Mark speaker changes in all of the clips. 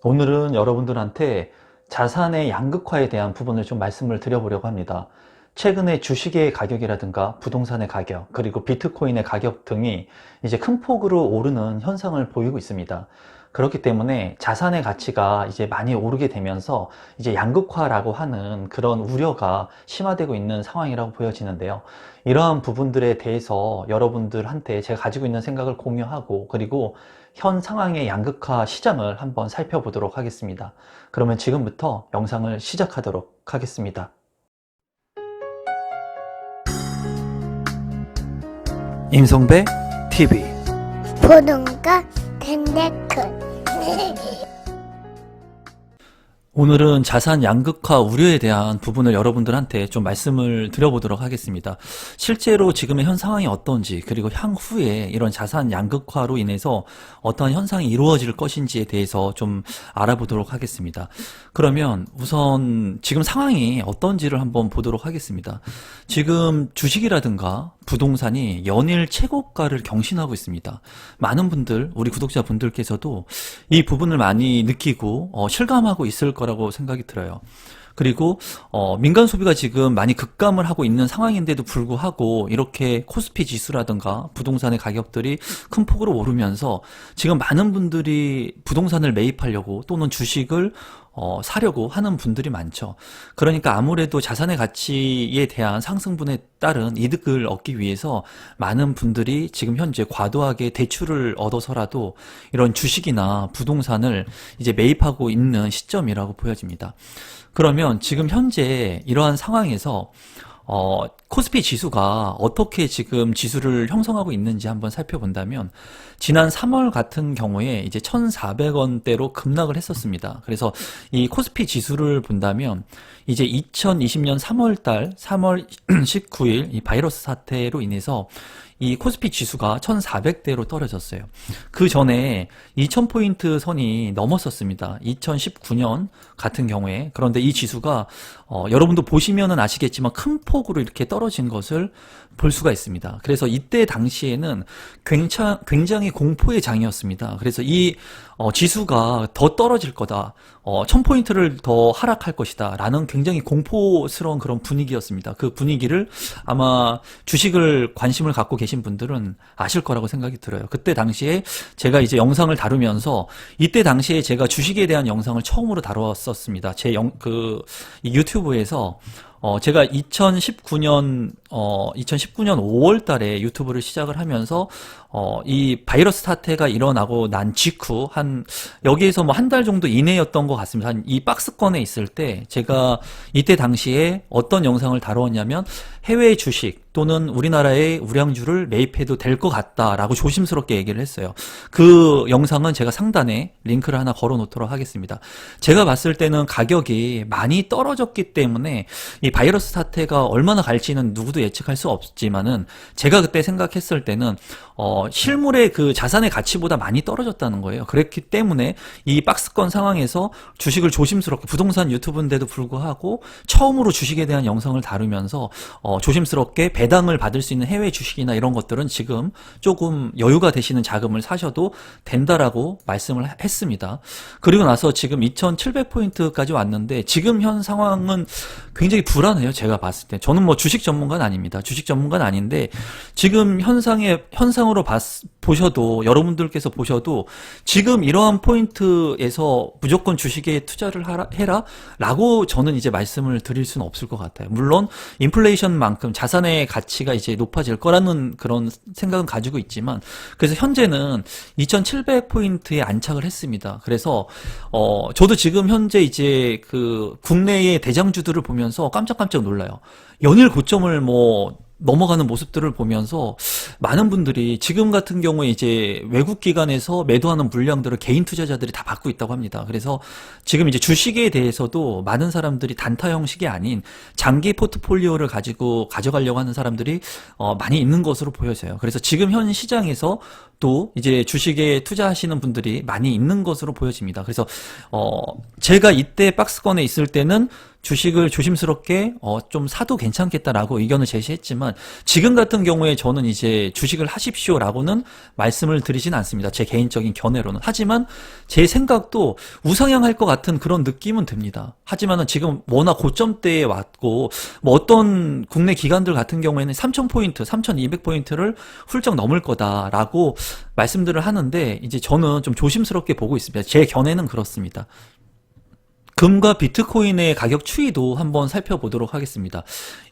Speaker 1: 오늘은 여러분들한테 자산의 양극화에 대한 부분을 좀 말씀을 드려보려고 합니다. 최근에 주식의 가격이라든가 부동산의 가격, 그리고 비트코인의 가격 등이 이제 큰 폭으로 오르는 현상을 보이고 있습니다. 그렇기 때문에 자산의 가치가 이제 많이 오르게 되면서 이제 양극화라고 하는 그런 우려가 심화되고 있는 상황이라고 보여지는데요. 이러한 부분들에 대해서 여러분들한테 제가 가지고 있는 생각을 공유하고, 그리고 현 상황의 양극화 시장을 한번 살펴보도록 하겠습니다. 그러면 지금부터 영상을 시작하도록 하겠습니다. 임성배 TV
Speaker 2: 보동과 덴데크
Speaker 1: 오늘은 자산 양극화 우려에 대한 부분을 여러분들한테 좀 말씀을 드려보도록 하겠습니다. 실제로 지금의 현 상황이 어떤지, 그리고 향후에 이런 자산 양극화로 인해서 어떤 현상이 이루어질 것인지에 대해서 좀 알아보도록 하겠습니다. 그러면 우선 지금 상황이 어떤지를 한번 보도록 하겠습니다. 지금 주식이라든가 부동산이 연일 최고가를 경신하고 있습니다. 많은 분들, 우리 구독자분들께서도 이 부분을 많이 느끼고 실감하고 있을 거라고 생각이 들어요. 그리고 민간 소비가 지금 많이 급감을 하고 있는 상황인데도 불구하고 이렇게 코스피 지수라든가 부동산의 가격들이 큰 폭으로 오르면서 지금 많은 분들이 부동산을 매입하려고 또는 주식을 사려고 하는 분들이 많죠. 그러니까 아무래도 자산의 가치에 대한 상승분에 따른 이득을 얻기 위해서 많은 분들이 지금 현재 과도하게 대출을 얻어서라도 이런 주식이나 부동산을 이제 매입하고 있는 시점이라고 보여집니다. 그러면 지금 현재 이러한 상황에서 코스피 지수가 어떻게 지금 지수를 형성하고 있는지 한번 살펴본다면, 지난 3월 같은 경우에 이제 1,400원대로 급락을 했었습니다. 그래서 이 코스피 지수를 본다면 이제 2020년 3월 19일 이 바이러스 사태로 인해서 이 코스피 지수가 1,400대로 떨어졌어요. 그 전에 2,000포인트 선이 넘었었습니다. 2019년 같은 경우에. 그런데 이 지수가 여러분도 보시면은 아시겠지만 큰 폭으로 이렇게 떨어진 것을 볼 수가 있습니다. 그래서 이때 당시에는 굉장히 공포의 장이었습니다. 그래서 이 지수가 더 떨어질 거다, 1000포인트를 더 하락할 것이다 라는 굉장히 공포스러운 그런 분위기였습니다. 그 분위기를 아마 주식을 관심을 갖고 계신 분들은 아실 거라고 생각이 들어요. 그때 당시에 제가 이제 영상을 다루면서, 이때 당시에 제가 주식에 대한 영상을 처음으로 다뤘었습니다. 이 유튜브에서 제가 2019년 5월 달에 유튜브를 시작을 하면서 이 바이러스 사태가 일어나고 난 직후 여기에서 뭐 한 달 정도 이내였던 것 같습니다. 이 박스권에 있을 때 제가 이때 당시에 어떤 영상을 다루었냐면, 해외 주식 또는 우리나라의 우량주를 매입해도 될 것 같다라고 조심스럽게 얘기를 했어요. 그 영상은 제가 상단에 링크를 하나 걸어 놓도록 하겠습니다. 제가 봤을 때는 가격이 많이 떨어졌기 때문에 이 바이러스 사태가 얼마나 갈지는 누구도 예측할 수 없지만은, 제가 그때 생각했을 때는 실물의 그 자산의 가치보다 많이 떨어졌다는 거예요. 그랬기 때문에 이 박스권 상황에서 주식을 조심스럽게, 부동산 유튜브인데도 불구하고 처음으로 주식에 대한 영상을 다루면서 조심스럽게 배당을 받을 수 있는 해외 주식이나 이런 것들은 지금 조금 여유가 되시는 자금을 사셔도 된다라고 말씀을 했습니다. 그리고 나서 지금 2700포인트까지 왔는데, 지금 현 상황은 굉장히 불안해요. 제가 봤을 때. 저는 뭐 주식 전문가는 아닙니다. 주식 전문가는 아닌데, 지금 현상으로 보셔도, 여러분들께서 보셔도 지금 이러한 포인트에서 무조건 주식에 투자를 해라 라고 저는 이제 말씀을 드릴 수는 없을 것 같아요. 물론 인플레이션만큼 자산의 가치가 이제 높아질 거라는 그런 생각은 가지고 있지만, 그래서 현재는 2700포인트에 안착을 했습니다. 그래서 저도 지금 현재 이제 그 국내의 대장주들을 보면서 깜짝깜짝 놀라요. 연일 고점을 넘어가는 모습들을 보면서 많은 분들이 지금 같은 경우에 이제 외국 기관에서 매도하는 물량들을 개인 투자자들이 다 받고 있다고 합니다. 그래서 지금 이제 주식에 대해서도 많은 사람들이 단타 형식이 아닌 장기 포트폴리오를 가지고 가져가려고 하는 사람들이 많이 있는 것으로 보여져요. 그래서 지금 현 시장에서 또 이제 주식에 투자하시는 분들이 많이 있는 것으로 보여집니다. 그래서 제가 이때 박스권에 있을 때는 주식을 조심스럽게 좀 사도 괜찮겠다라고 의견을 제시했지만 지금 같은 경우에 저는 이제 주식을 하십시오라고는 말씀을 드리진 않습니다. 제 개인적인 견해로는. 하지만 제 생각도 우상향할 것 같은 그런 느낌은 듭니다. 하지만은 지금 워낙 고점대에 왔고 뭐 어떤 국내 기관들 같은 경우에는 3,000포인트, 3,200포인트를 훌쩍 넘을 거다라고 말씀들을 하는데 이제 저는 좀 조심스럽게 보고 있습니다. 제 견해는 그렇습니다. 금과 비트코인의 가격 추이도 한번 살펴보도록 하겠습니다.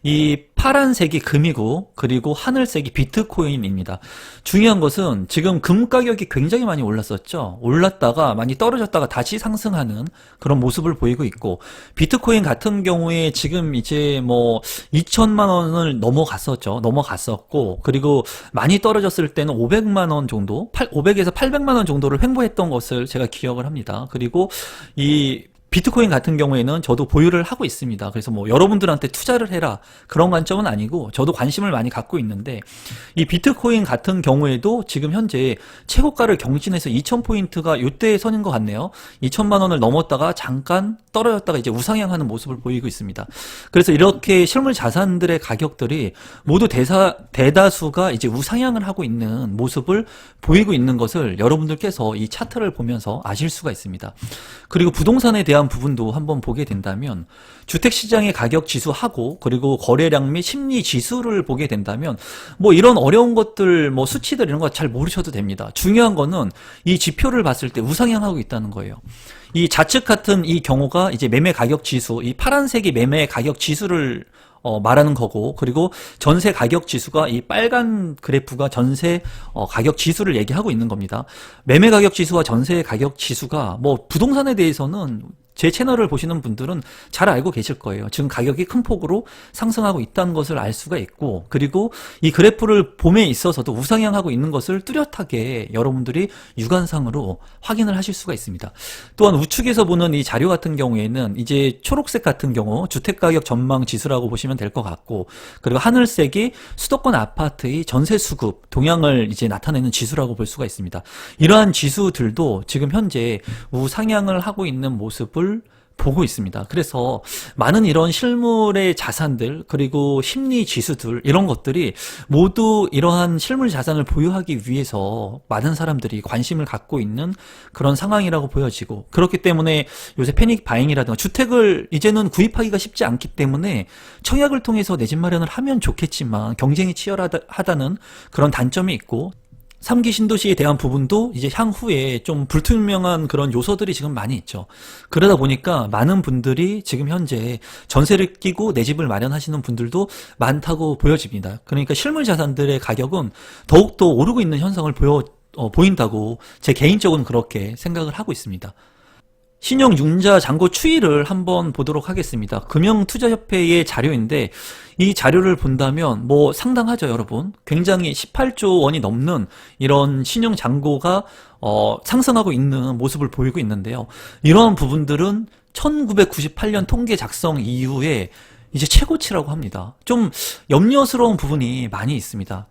Speaker 1: 이 파란색이 금이고 그리고 하늘색이 비트코인입니다. 중요한 것은 지금 금 가격이 굉장히 많이 올랐었죠. 올랐다가 많이 떨어졌다가 다시 상승하는 그런 모습을 보이고 있고 비트코인 같은 경우에 지금 이제 뭐 2천만 원을 넘어갔었고 그리고 많이 떨어졌을 때는 500만 원 정도 500에서 800만 원 정도를 횡보했던 것을 제가 기억을 합니다. 그리고 이 비트코인 같은 경우에는 저도 보유를 하고 있습니다. 그래서 뭐 여러분들한테 투자를 해라 그런 관점은 아니고 저도 관심을 많이 갖고 있는데 이 비트코인 같은 경우에도 지금 현재 최고가를 경신해서 2000포인트가 이때의 선인 것 같네요. 2천만 원을 넘었다가 잠깐 떨어졌다가 이제 우상향하는 모습을 보이고 있습니다. 그래서 이렇게 실물 자산들의 가격들이 모두 대다수가 이제 우상향을 하고 있는 모습을 보이고 있는 것을 여러분들께서 이 차트를 보면서 아실 수가 있습니다. 그리고 부동산에 대한 부분도 한번 보게 된다면 주택시장의 가격 지수하고 그리고 거래량 및 심리 지수를 보게 된다면 뭐 이런 어려운 것들 뭐 수치들 이런 거 잘 모르셔도 됩니다. 중요한 거는 이 지표를 봤을 때 우상향하고 있다는 거예요. 이 좌측 같은 이 경우가 이제 매매 가격 지수, 이 파란색이 매매 가격 지수를 말하는 거고 그리고 전세 가격 지수가 이 빨간 그래프가 전세 가격 지수를 얘기하고 있는 겁니다. 매매 가격 지수와 전세 가격 지수가 뭐 부동산에 대해서는 제 채널을 보시는 분들은 잘 알고 계실 거예요. 지금 가격이 큰 폭으로 상승하고 있다는 것을 알 수가 있고 그리고 이 그래프를 봄에 있어서도 우상향하고 있는 것을 뚜렷하게 여러분들이 육안상으로 확인을 하실 수가 있습니다. 또한 우측에서 보는 이 자료 같은 경우에는 이제 초록색 같은 경우 주택가격 전망 지수라고 보시면 될 것 같고 그리고 하늘색이 수도권 아파트의 전세 수급 동향을 이제 나타내는 지수라고 볼 수가 있습니다. 이러한 지수들도 지금 현재 우상향을 하고 있는 모습을 보고 있습니다. 그래서 많은 이런 실물의 자산들 그리고 심리 지수들 이런 것들이 모두 이러한 실물 자산을 보유하기 위해서 많은 사람들이 관심을 갖고 있는 그런 상황이라고 보여지고 그렇기 때문에 요새 패닉 바잉이라든가 주택을 이제는 구입하기가 쉽지 않기 때문에 청약을 통해서 내 집 마련을 하면 좋겠지만 경쟁이 치열하다는 그런 단점이 있고 3기 신도시에 대한 부분도 이제 향후에 좀 불투명한 그런 요소들이 지금 많이 있죠. 그러다 보니까 많은 분들이 지금 현재 전세를 끼고 내 집을 마련하시는 분들도 많다고 보여집니다. 그러니까 실물 자산들의 가격은 더욱더 오르고 있는 현상을 보인다고 제 개인적으로는 그렇게 생각을 하고 있습니다. 신용융자 잔고 추이를 한번 보도록 하겠습니다. 금융투자협회의 자료인데 이 자료를 본다면 뭐 상당하죠, 여러분. 굉장히 18조 원이 넘는 이런 신용잔고가 상승하고 있는 모습을 보이고 있는데요. 이러한 부분들은 1998년 통계 작성 이후에 이제 최고치라고 합니다. 좀 염려스러운 부분이 많이 있습니다.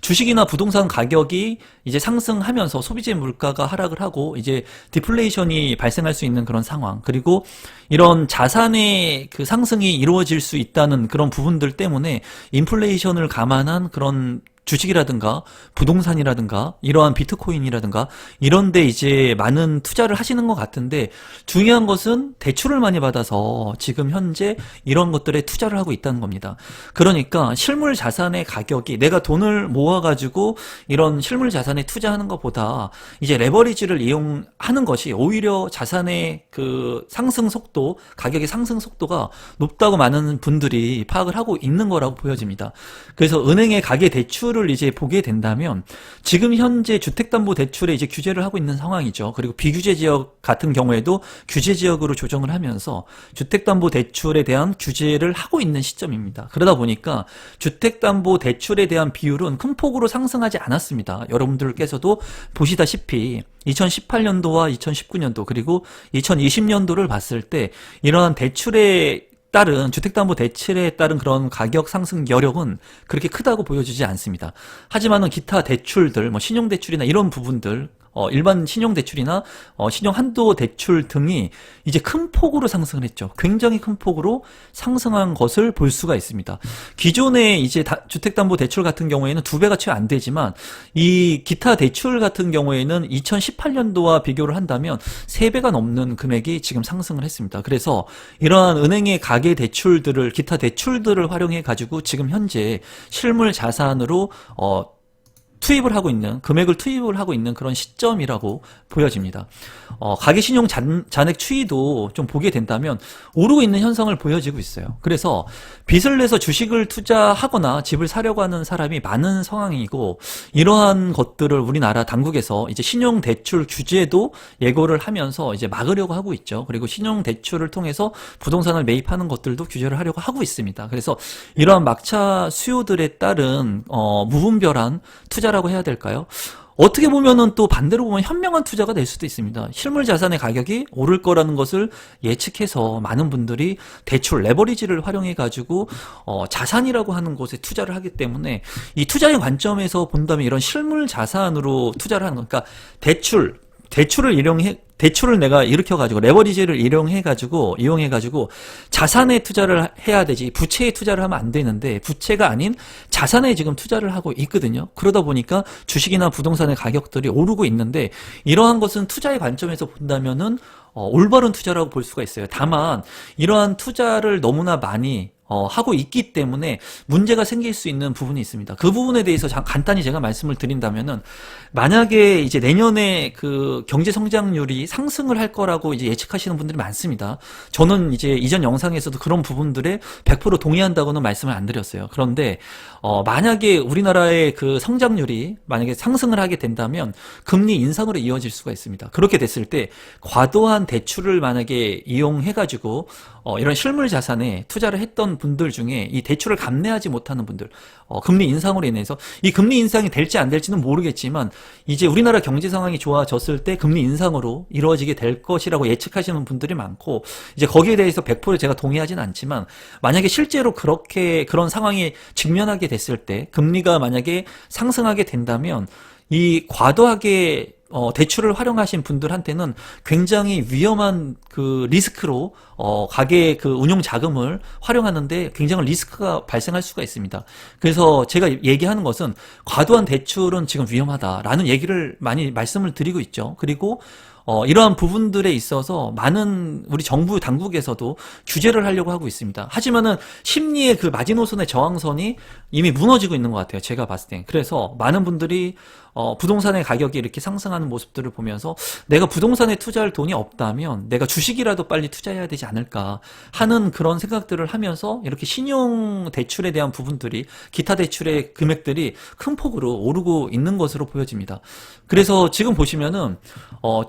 Speaker 1: 주식이나 부동산 가격이 이제 상승하면서 소비재 물가가 하락을 하고 이제 디플레이션이 발생할 수 있는 그런 상황 그리고 이런 자산의 그 상승이 이루어질 수 있다는 그런 부분들 때문에 인플레이션을 감안한 그런 주식이라든가 부동산이라든가 이러한 비트코인이라든가 이런데 이제 많은 투자를 하시는 것 같은데 중요한 것은 대출을 많이 받아서 지금 현재 이런 것들에 투자를 하고 있다는 겁니다. 그러니까 실물 자산의 가격이 내가 돈을 모아가지고 이런 실물 자산에 투자하는 것보다 이제 레버리지를 이용하는 것이 오히려 자산의 그 상승 속도, 가격의 상승 속도가 높다고 많은 분들이 파악을 하고 있는 거라고 보여집니다. 그래서 은행의 가계 대출을 이제 보게 된다면 지금 현재 주택담보대출에 이제 규제를 하고 있는 상황이죠. 그리고 비규제 지역 같은 경우에도 규제 지역으로 조정을 하면서 주택담보대출에 대한 규제를 하고 있는 시점입니다. 그러다 보니까 주택담보대출에 대한 비율은 큰 폭으로 상승하지 않았습니다. 여러분들께서도 보시다시피 2018년도와 2019년도 그리고 2020년도를 봤을 때 이러한 대출의 따른 주택담보대출에 따른 그런 가격 상승 여력은 그렇게 크다고 보여지지 않습니다. 하지만은 기타 대출들, 뭐 신용대출이나 이런 부분들, 일반 신용대출이나 신용 한도 대출 등이 이제 큰 폭으로 상승을 했죠. 굉장히 큰 폭으로 상승한 것을 볼 수가 있습니다. 기존의 이제 주택담보대출 같은 경우에는 2배가 채 안 되지만 이 기타 대출 같은 경우에는 2018년도와 비교를 한다면 3배가 넘는 금액이 지금 상승을 했습니다. 그래서 이러한 은행의 가계 대출들을 기타 대출들을 활용해 가지고 지금 현재 실물 자산으로 투입을 하고 있는, 금액을 투입을 하고 있는 그런 시점이라고 보여집니다. 가계신용 잔액 추이도 좀 보게 된다면 오르고 있는 현상을 보여지고 있어요. 그래서 빚을 내서 주식을 투자하거나 집을 사려고 하는 사람이 많은 상황이고, 이러한 것들을 우리나라 당국에서 이제 신용대출 규제도 예고를 하면서 이제 막으려고 하고 있죠. 그리고 신용대출을 통해서 부동산을 매입하는 것들도 규제를 하려고 하고 있습니다. 그래서 이러한 막차 수요들에 따른 무분별한 투자라고 해야 될까요? 어떻게 보면은 또 반대로 보면 현명한 투자가 될 수도 있습니다. 실물 자산의 가격이 오를 거라는 것을 예측해서 많은 분들이 대출 레버리지를 활용해 가지고 자산이라고 하는 곳에 투자를 하기 때문에, 이 투자의 관점에서 본다면 이런 실물 자산으로 투자를 하는 거, 그러니까 대출을 내가 일으켜가지고, 레버리지를 이용해가지고, 자산에 투자를 해야 되지, 부채에 투자를 하면 안 되는데, 부채가 아닌 자산에 지금 투자를 하고 있거든요. 그러다 보니까 주식이나 부동산의 가격들이 오르고 있는데, 이러한 것은 투자의 관점에서 본다면은, 올바른 투자라고 볼 수가 있어요. 다만, 이러한 투자를 너무나 많이 하고 있기 때문에 문제가 생길 수 있는 부분이 있습니다. 그 부분에 대해서 간단히 제가 말씀을 드린다면은, 만약에 이제 내년에 그 경제 성장률이 상승을 할 거라고 이제 예측하시는 분들이 많습니다. 저는 이제 이전 영상에서도 그런 부분들에 100% 동의한다고는 말씀을 안 드렸어요. 그런데 만약에 우리나라의 그 성장률이 만약에 상승을 하게 된다면 금리 인상으로 이어질 수가 있습니다. 그렇게 됐을 때 과도한 대출을 만약에 이용해 가지고 이런 실물 자산에 투자를 했던 분들 중에 이 대출을 감내하지 못하는 분들, 금리 인상으로 인해서, 이 금리 인상이 될지 안 될지는 모르겠지만 이제 우리나라 경제 상황이 좋아졌을 때 금리 인상으로 이루어지게 될 것이라고 예측하시는 분들이 많고, 이제 거기에 대해서 100% 제가 동의하진 않지만, 만약에 실제로 그런 상황에 직면하게 됐을 때 금리가 만약에 상승하게 된다면 이 과도하게 대출을 활용하신 분들한테는 굉장히 위험한 그 리스크로 가계 그 운용 자금을 활용하는데 굉장한 리스크가 발생할 수가 있습니다. 그래서 제가 얘기하는 것은 과도한 대출은 지금 위험하다라는 얘기를 많이 말씀을 드리고 있죠. 그리고 이러한 부분들에 있어서 많은 우리 정부 당국에서도 규제를 하려고 하고 있습니다. 하지만은 심리의 그 마지노선의 저항선이 이미 무너지고 있는 것 같아요. 제가 봤을 땐. 그래서 많은 분들이 부동산의 가격이 이렇게 상승하는 모습들을 보면서 내가 부동산에 투자할 돈이 없다면 내가 주식이라도 빨리 투자해야 되지 않을까 하는 그런 생각들을 하면서 이렇게 신용 대출에 대한 부분들이, 기타 대출의 금액들이 큰 폭으로 오르고 있는 것으로 보여집니다. 그래서 지금 보시면은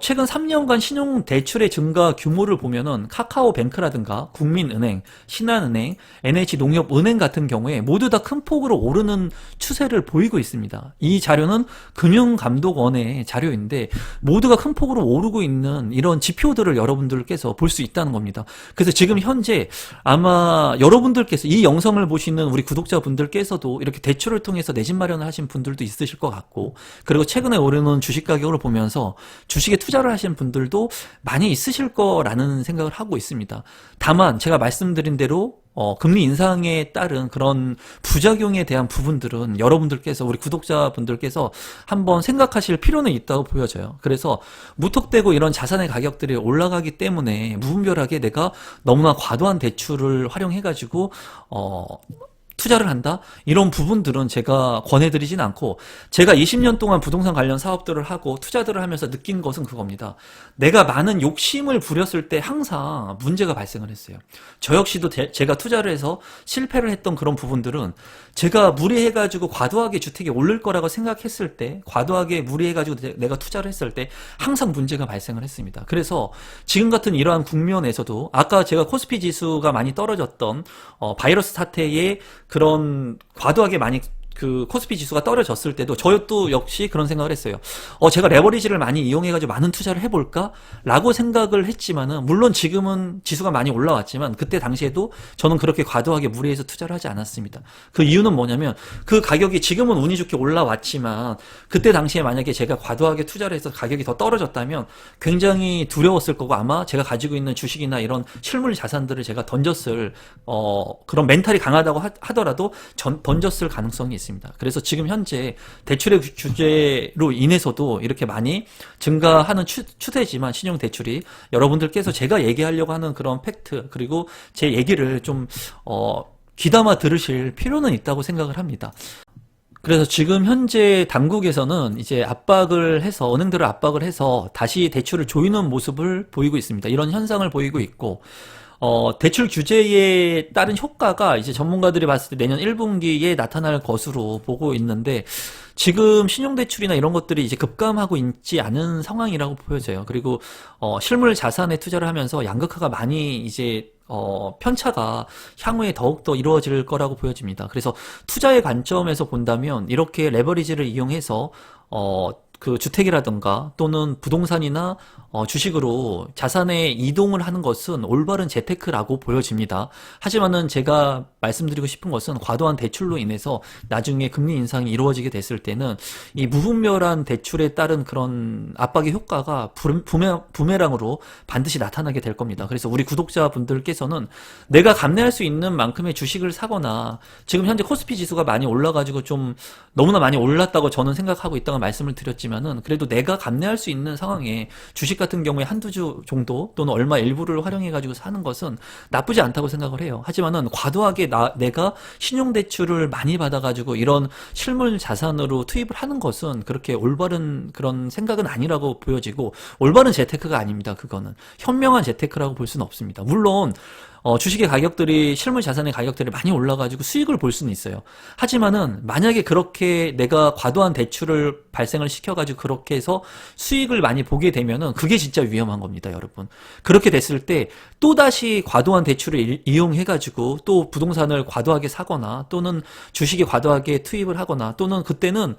Speaker 1: 최근 3년간 신용 대출의 증가 규모를 보면은 카카오뱅크라든가 국민은행, 신한은행, NH농협은행 같은 경우에 모두 다 큰 폭으로 오르는 추세를 보이고 있습니다. 이 자료는 금융감독원의 자료인데 모두가 큰 폭으로 오르고 있는 이런 지표들을 여러분들께서 볼 수 있다는 겁니다. 그래서 지금 현재 아마 여러분들께서 이 영상을 보시는 우리 구독자분들께서도 이렇게 대출을 통해서 내 집 마련을 하신 분들도 있으실 것 같고, 그리고 최근에 오르는 주식 가격을 보면서 주식에 투자를 하신 분들도 많이 있으실 거라는 생각을 하고 있습니다. 다만 제가 말씀드린 대로 금리 인상에 따른 그런 부작용에 대한 부분들은 여러분들께서, 우리 구독자분들께서 한번 생각하실 필요는 있다고 보여져요. 그래서 무턱대고 이런 자산의 가격들이 올라가기 때문에 무분별하게 내가 너무나 과도한 대출을 활용해가지고 투자를 한다? 이런 부분들은 제가 권해드리진 않고, 제가 20년 동안 부동산 관련 사업들을 하고 투자들을 하면서 느낀 것은 그겁니다. 내가 많은 욕심을 부렸을 때 항상 문제가 발생을 했어요. 저 역시도 제가 투자를 해서 실패를 했던 그런 부분들은, 제가 무리해가지고 과도하게 주택이 오를 거라고 생각했을 때, 과도하게 무리해가지고 내가 투자를 했을 때 항상 문제가 발생을 했습니다. 그래서 지금 같은 이러한 국면에서도 아까 제가 코스피 지수가 많이 떨어졌던 바이러스 사태에 그런 과도하게 많이 그 코스피 지수가 떨어졌을 때도 저도 역시 그런 생각을 했어요. 제가 레버리지를 많이 이용해가지고 많은 투자를 해볼까? 라고 생각을 했지만은, 물론 지금은 지수가 많이 올라왔지만, 그때 당시에도 저는 그렇게 과도하게 무리해서 투자를 하지 않았습니다. 그 이유는 뭐냐면, 그 가격이 지금은 운이 좋게 올라왔지만, 그때 당시에 만약에 제가 과도하게 투자를 해서 가격이 더 떨어졌다면, 굉장히 두려웠을 거고, 아마 제가 가지고 있는 주식이나 이런 실물 자산들을 제가 던졌을, 그런 멘탈이 강하다고 하더라도, 던졌을 가능성이 있습니다. 그래서 지금 현재 대출의 규제로 인해서도 이렇게 많이 증가하는 추세지만 신용 대출이 여러분들께서 제가 얘기하려고 하는 그런 팩트 그리고 제 얘기를 좀 귀담아 들으실 필요는 있다고 생각을 합니다. 그래서 지금 현재 당국에서는 이제 압박을 해서 은행들을 압박을 해서 다시 대출을 조이는 모습을 보이고 있습니다. 이런 현상을 보이고 있고 대출 규제에 따른 효과가 이제 전문가들이 봤을 때 내년 1분기에 나타날 것으로 보고 있는데 지금 신용대출이나 이런 것들이 이제 급감하고 있지 않은 상황이라고 보여져요. 그리고 실물 자산에 투자를 하면서 양극화가 많이 이제 편차가 향후에 더욱더 이루어질 거라고 보여집니다. 그래서 투자의 관점에서 본다면 이렇게 레버리지를 이용해서 그 주택이라든가 또는 부동산이나 주식으로 자산의 이동을 하는 것은 올바른 재테크라고 보여집니다. 하지만은 제가 말씀드리고 싶은 것은 과도한 대출로 인해서 나중에 금리 인상이 이루어지게 됐을 때는 이 무분별한 대출에 따른 그런 압박의 효과가 부메랑으로 반드시 나타나게 될 겁니다. 그래서 우리 구독자분들께서는 내가 감내할 수 있는 만큼의 주식을 사거나 지금 현재 코스피 지수가 많이 올라가지고 좀 너무나 많이 올랐다고 저는 생각하고 있다고 말씀을 드렸지만은 그래도 내가 감내할 수 있는 상황에 주식 같은 경우에 한두 주 정도 또는 얼마 일부를 활용해가지고 사는 것은 나쁘지 않다고 생각을 해요. 하지만은 과도하게 내가 신용대출을 많이 받아가지고 이런 실물 자산으로 투입을 하는 것은 그렇게 올바른 그런 생각은 아니라고 보여지고 올바른 재테크가 아닙니다. 그거는 현명한 재테크라고 볼 수는 없습니다. 물론 주식의 가격들이 실물 자산의 가격들이 많이 올라가지고 수익을 볼 수는 있어요. 하지만은 만약에 그렇게 내가 과도한 대출을 발생을 시켜가지고 그렇게 해서 수익을 많이 보게 되면은 그게 진짜 위험한 겁니다, 여러분. 그렇게 됐을 때 또다시 과도한 대출을 이용해가지고 또 부동산을 과도하게 사거나 또는 주식에 과도하게 투입을 하거나 또는 그때는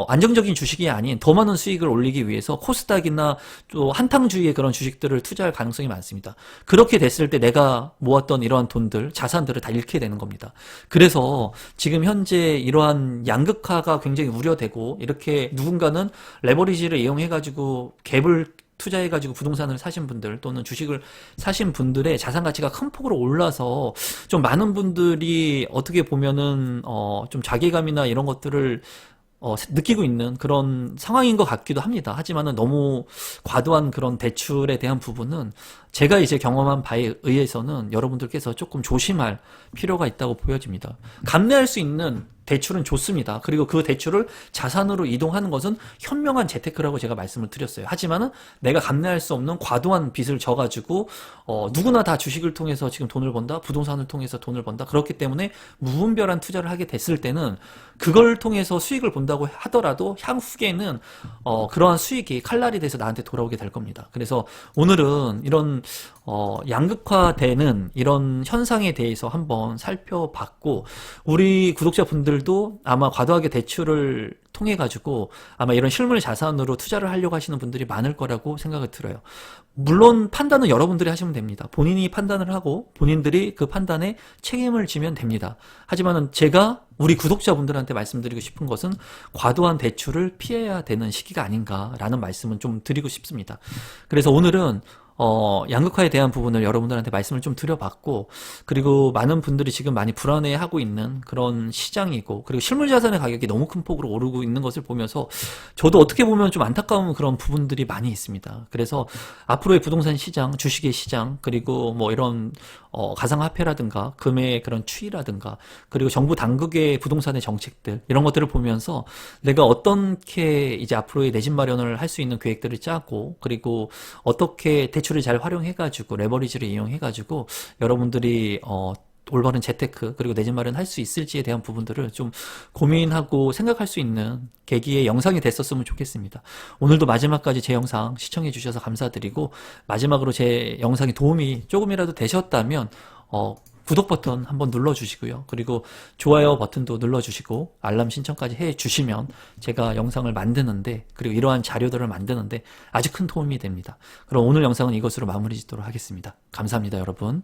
Speaker 1: 안정적인 주식이 아닌 더 많은 수익을 올리기 위해서 코스닥이나 또 한탕주의의 그런 주식들을 투자할 가능성이 많습니다. 그렇게 됐을 때 내가 모았던 이러한 돈들, 자산들을 다 잃게 되는 겁니다. 그래서 지금 현재 이러한 양극화가 굉장히 우려되고 이렇게 누군가는 레버리지를 이용해가지고 갭을 투자해가지고 부동산을 사신 분들 또는 주식을 사신 분들의 자산 가치가 큰 폭으로 올라서 좀 많은 분들이 어떻게 보면은 좀 자괴감이나 이런 것들을 느끼고 있는 그런 상황인 것 같기도 합니다. 하지만은 너무 과도한 그런 대출에 대한 부분은 제가 이제 경험한 바에 의해서는 여러분들께서 조금 조심할 필요가 있다고 보여집니다. 감내할 수 있는 대출은 좋습니다. 그리고 그 대출을 자산으로 이동하는 것은 현명한 재테크라고 제가 말씀을 드렸어요. 하지만은 내가 감내할 수 없는 과도한 빚을 져가지고 누구나 다 주식을 통해서 지금 돈을 번다, 부동산을 통해서 돈을 번다. 그렇기 때문에 무분별한 투자를 하게 됐을 때는 그걸 통해서 수익을 본다고 하더라도 향후에는 그러한 수익이 칼날이 돼서 나한테 돌아오게 될 겁니다. 그래서 오늘은 이런 양극화되는 이런 현상에 대해서 한번 살펴봤고 우리 구독자분들도 아마 과도하게 대출을 통해 가지고 아마 이런 실물 자산으로 투자를 하려고 하시는 분들이 많을 거라고 생각이 들어요. 물론 판단은 여러분들이 하시면 됩니다. 본인이 판단을 하고 본인들이 그 판단에 책임을 지면 됩니다. 하지만은 제가 우리 구독자분들한테 말씀드리고 싶은 것은 과도한 대출을 피해야 되는 시기가 아닌가라는 말씀은 좀 드리고 싶습니다. 그래서 오늘은 양극화에 대한 부분을 여러분들한테 말씀을 좀 드려봤고, 그리고 많은 분들이 지금 많이 불안해하고 있는 그런 시장이고, 그리고 실물자산의 가격이 너무 큰 폭으로 오르고 있는 것을 보면서 저도 어떻게 보면 좀 안타까운 그런 부분들이 많이 있습니다. 그래서 앞으로의 부동산 시장, 주식의 시장, 그리고 뭐 이런 가상화폐라든가 금의 그런 추이라든가 그리고 정부 당국의 부동산의 정책들 이런 것들을 보면서 내가 어떻게 이제 앞으로의 내 집 마련을 할 수 있는 계획들을 짜고 그리고 어떻게 대출을 잘 활용해가지고 레버리지를 이용해가지고 여러분들이 올바른 재테크 그리고 내 집 마련 할 수 있을지에 대한 부분들을 좀 고민하고 생각할 수 있는 계기의 영상이 됐었으면 좋겠습니다. 오늘도 마지막까지 제 영상 시청해 주셔서 감사드리고 마지막으로 제 영상이 도움이 조금이라도 되셨다면 구독 버튼 한번 눌러주시고요. 그리고 좋아요 버튼도 눌러주시고 알람 신청까지 해주시면 제가 영상을 만드는데, 그리고 이러한 자료들을 만드는데 아주 큰 도움이 됩니다. 그럼 오늘 영상은 이것으로 마무리 짓도록 하겠습니다. 감사합니다, 여러분.